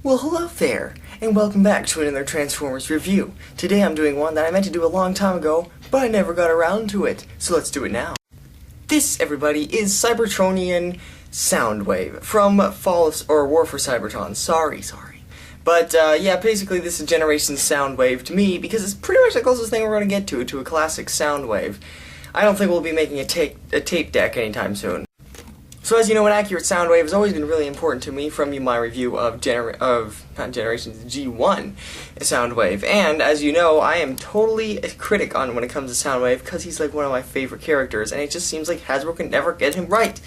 Well, hello there, and welcome back to another Transformers review. Today I'm doing one that I meant to do a long time ago, but I never got around to it, so let's do it now. This, everybody, is Cybertronion Soundwave from War for Cybertron. Sorry. But, yeah, basically this is Generation Soundwave to me, because it's pretty much the closest thing we're going to get to a classic Soundwave. I don't think we'll be making a tape deck anytime soon. So as you know, an accurate sound wave has always been really important to me from my review of G1 Soundwave. And as you know, I am totally a critic on when it comes to Soundwave because he's like one of my favorite characters, and it just seems like Hasbro can never get him right.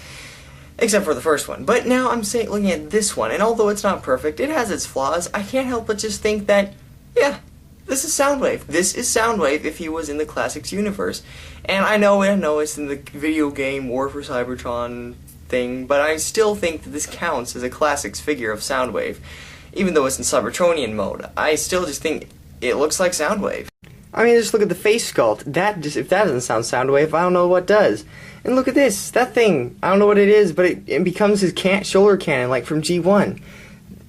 Except for the first one. But now I'm looking at this one, and although it's not perfect, it has its flaws, I can't help but just think that, yeah, this is Soundwave. This is Soundwave if he was in the Classics universe. And I know it's in the video game War for Cybertron thing, but I still think that this counts as a Classics figure of Soundwave. Even though it's in Cybertronion mode, I still just think it looks like Soundwave. I mean, just look at the face sculpt. If that doesn't sound Soundwave, I don't know what does. And look at this, that thing. I don't know what it is, but it becomes his shoulder cannon, like from G1.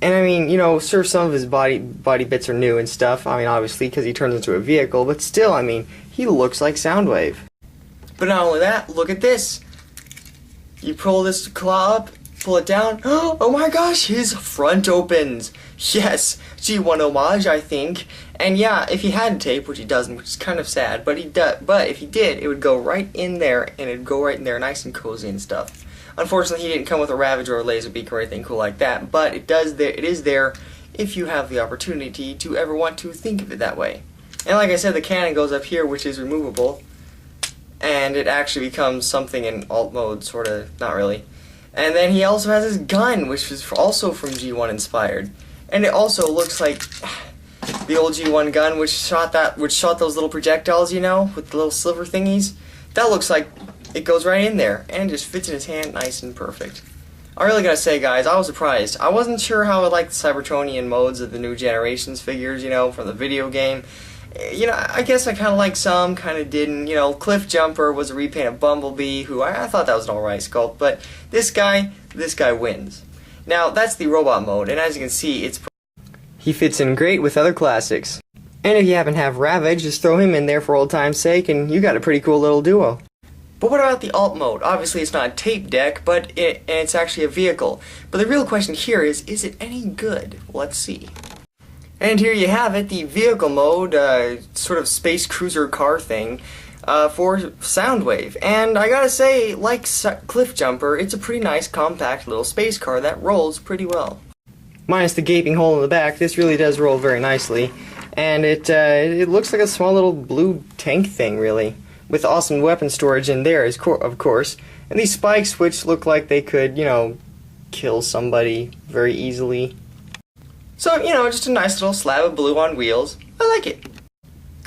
And I mean, you know, sure, some of his body bits are new and stuff. I mean, obviously, because he turns into a vehicle, but still, I mean, he looks like Soundwave. But not only that, look at this. You pull this claw up, pull it down. Oh my gosh, his front opens. Yes, G1 homage, I think. And yeah, if he had tape, which he doesn't, which is kind of sad, but if he did, it would go right in there, and it'd go right in there nice and cozy and stuff. Unfortunately, he didn't come with a Ravager or a laser beak or anything cool like that, but it is there if you have the opportunity to ever want to think of it that way. And like I said, the cannon goes up here, which is removable, and it actually becomes something in alt mode, sort of, not really. And then he also has his gun, which was also from G1 inspired. And it also looks like the old G1 gun, which shot those little projectiles, you know, with the little silver thingies. That looks like it goes right in there, and it just fits in his hand nice and perfect. I really gotta say, guys, I was surprised. I wasn't sure how I liked the Cybertronian modes of the new Generations figures, you know, from the video game. You know, I guess I kind of liked some, kind of didn't. You know, Cliff Jumper was a repaint of Bumblebee, who I thought that was an alright sculpt, but this guy wins. Now, that's the robot mode, and as you can see, he fits in great with other classics. And if you happen to have Ravage, just throw him in there for old time's sake, and you got a pretty cool little duo. But what about the alt mode? Obviously, it's not a tape deck, but it's actually a vehicle. But the real question here is it any good? Let's see. And here you have it, the vehicle mode, sort of space cruiser car thing, for Soundwave. And I gotta say, like Cliff Jumper, it's a pretty nice, compact little space car that rolls pretty well. Minus the gaping hole in the back, this really does roll very nicely. And it looks like a small little blue tank thing, really, with awesome weapon storage in there, of course. And these spikes, which look like they could, you know, kill somebody very easily. So, you know, just a nice little slab of blue on wheels. I like it.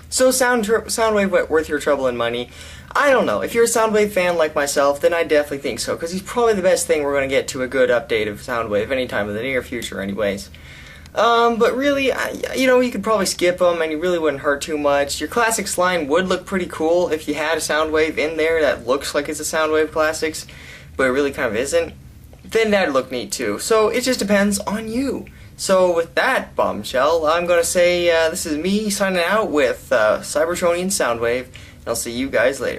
So, Soundwave worth your trouble and money? I don't know. If you're a Soundwave fan like myself, then I definitely think so, because he's probably the best thing we're going to get to a good update of Soundwave anytime in the near future anyways. But really, you know, you could probably skip him, and he really wouldn't hurt too much. Your Classics line would look pretty cool if you had a Soundwave in there that looks like it's a Soundwave Classics, but it really kind of isn't. Then that'd look neat too. So, it just depends on you. So with that bombshell, I'm going to say this is me signing out with Cybertronian Soundwave, and I'll see you guys later.